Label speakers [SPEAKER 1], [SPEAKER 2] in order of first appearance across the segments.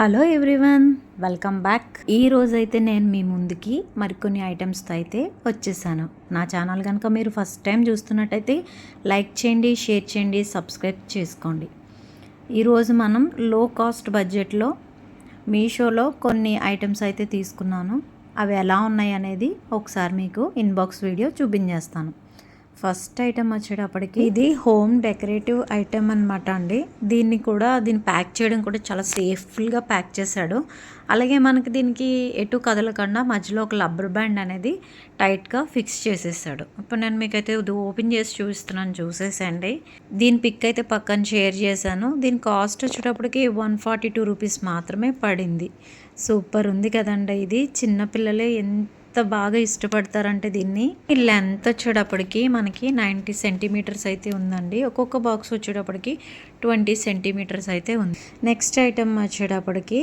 [SPEAKER 1] Hello everyone, welcome back. ఈ రోజైతే నేను మీ ముందుకి మరికొన్ని ఐటమ్స్తో అయితే వచ్చేసాను. నా ఛానల్ కనుక మీరు ఫస్ట్ టైం చూస్తున్నట్టయితే లైక్ చేయండి, షేర్ చేయండి, సబ్స్క్రైబ్ చేసుకోండి. ఈరోజు మనం లో కాస్ట్ బడ్జెట్లో మీషోలో కొన్ని ఐటమ్స్ అయితే తీసుకున్నాను. అవి ఎలా ఉన్నాయి అనేది ఒకసారి మీకు ఇన్బాక్స్ వీడియో చూపించేస్తాను. ఫస్ట్ ఐటమ్ వచ్చేటప్పటికి ఇది హోమ్ డెకరేటివ్ ఐటమ్ అనమాట అండి. దీన్ని ప్యాక్ చేయడం కూడా చాలా సేఫ్గా ప్యాక్ చేశాడు. అలాగే మనకి దీనికి ఎటు కదలకుండా మధ్యలో ఒక రబ్బర్ బ్యాండ్ అనేది టైట్గా ఫిక్స్ చేసేసాడు. ఇప్పుడు నేను మీకైతే ఇది ఓపెన్ చేసి చూపిస్తున్నాను, చూసేసండి. దీని పిక్ అయితే పక్కన షేర్ చేశాను. దీని కాస్ట్ వచ్చేటప్పటికి 142 రూపీస్ మాత్రమే పడింది. సూపర్ ఉంది కదండి. ఇది చిన్నపిల్లలే ఎంత బాగా ఇష్టపడతారంటే దీన్ని. ఈ లెంత్ వచ్చేటప్పటికి మనకి 90 సెంటీమీటర్స్ అయితే ఉందండి. ఒక్కొక్క బాక్స్ వచ్చేటప్పటికి 20 సెంటీమీటర్స్ అయితే ఉంది. నెక్స్ట్ ఐటమ్ వచ్చేటప్పటికి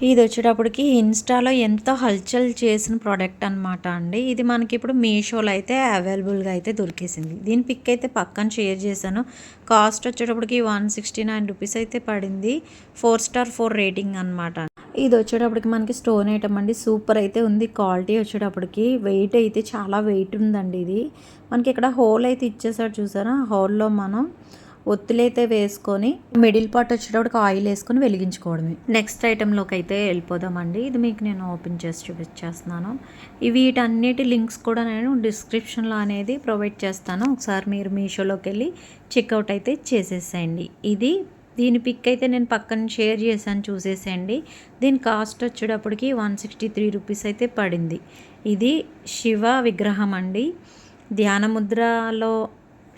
[SPEAKER 1] ఇది వచ్చేటప్పటికి ఇన్స్టాలో ఎంతో హల్చల్ చేసిన ప్రోడక్ట్ అనమాట అండి. ఇది మనకి ఇప్పుడు మీషోలో అయితే అవైలబుల్గా అయితే దొరికేసింది. దీని పిక్ అయితే పక్కన షేర్ చేశాను. కాస్ట్ వచ్చేటప్పటికి 169 రూపీస్ అయితే పడింది. 4 స్టార్ 4 రేటింగ్ అనమాట. ఇది వచ్చేటప్పటికి మనకి స్టోన్ ఐటమ్ అండి. సూపర్ అయితే ఉంది. క్వాలిటీ వచ్చేటప్పటికి వెయిట్ అయితే చాలా వెయిట్ ఉందండి. ఇది మనకి ఇక్కడ హోల్ అయితే ఇచ్చేసాడు, చూసారా? హోల్లో మనం ఒత్తులైతే వేసుకొని మిడిల్ పార్ట్ వచ్చేటప్పటికి ఆయిల్ వేసుకొని వెలిగించుకోవడమే. నెక్స్ట్ ఐటెంలోకి అయితే వెళ్ళిపోదామండి. ఇది మీకు నేను ఓపెన్ చేసి చూపించేస్తున్నాను. వీటన్నిటి లింక్స్ కూడా నేను డిస్క్రిప్షన్లో అనేది ప్రొవైడ్ చేస్తాను. ఒకసారి మీరు మీషోలోకి వెళ్ళి చెక్అవుట్ అయితే చేసేసేయండి. దీని పిక్ అయితే నేను పక్కన షేర్ చేశాను, చూసేసేయండి. దీని కాస్ట్ వచ్చేటప్పటికి 163 రూపీస్ అయితే పడింది. ఇది శివ విగ్రహం అండి. ధ్యాన ముద్రలో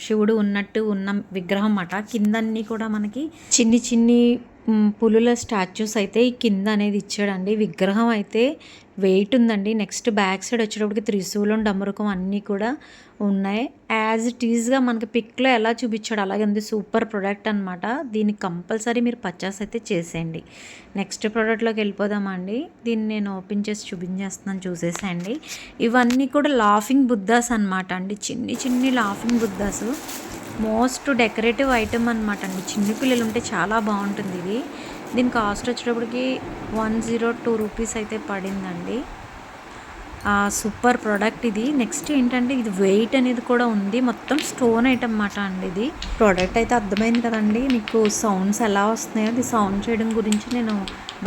[SPEAKER 1] శివుడు ఉన్నట్టు ఉన్న విగ్రహం అన్నమాట. కిందన్నీ కూడా మనకి చిన్ని పులుల స్టాచ్యూస్ అయితే ఈ కింద అనేది ఇచ్చాడండి. విగ్రహం అయితే వెయిట్ ఉందండి. నెక్స్ట్ బ్యాక్ సైడ్ వచ్చేటప్పటికి త్రిశూలం, డమరుకం అన్నీ కూడా ఉన్నాయి. యాజ్ ఇట్ ఈజ్గా మనకి పిక్లో ఎలా చూపించాడు అలాగే ఉంది. సూపర్ ప్రోడక్ట్ అనమాట. దీన్ని కంపల్సరీ మీరు పర్చేస్ అయితే చేసేయండి. నెక్స్ట్ ప్రోడక్ట్లోకి వెళ్ళిపోదామండి. దీన్ని నేను ఓపెన్ చేసి చూపించేస్తున్నాను, చూసేసేయండి. ఇవన్నీ కూడా లాఫింగ్ బుద్ధాస్ అనమాట అండి. చిన్ని laughing Buddha's. Most decorative item అనమాట అండి. చిన్నపిల్లలు ఉంటే చాలా బాగుంటుంది ఇది. దీని కాస్ట్ వచ్చేటప్పటికి 102 రూపీస్ అయితే పడిందండి. సూపర్ ప్రోడక్ట్ ఇది. నెక్స్ట్ ఏంటంటే ఇది వెయిట్ అనేది కూడా ఉంది. మొత్తం స్టోన్ ఐటమ్ అన్నమాట అండి. ఇది ప్రోడక్ట్ అయితే అర్థమైంది కదండి మీకు. సౌండ్స్ ఎలా వస్తున్నాయో అది సౌండ్ చేయడం గురించి నేను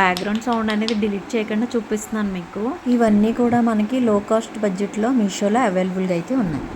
[SPEAKER 1] బ్యాక్గ్రౌండ్ సౌండ్ అనేది డిలీట్ చేయకుండా చూపిస్తున్నాను మీకు. ఇవన్నీ కూడా మనకి లో కాస్ట్ బడ్జెట్లో మీషోలో అవైలబుల్గా అయితే ఉన్నాయి.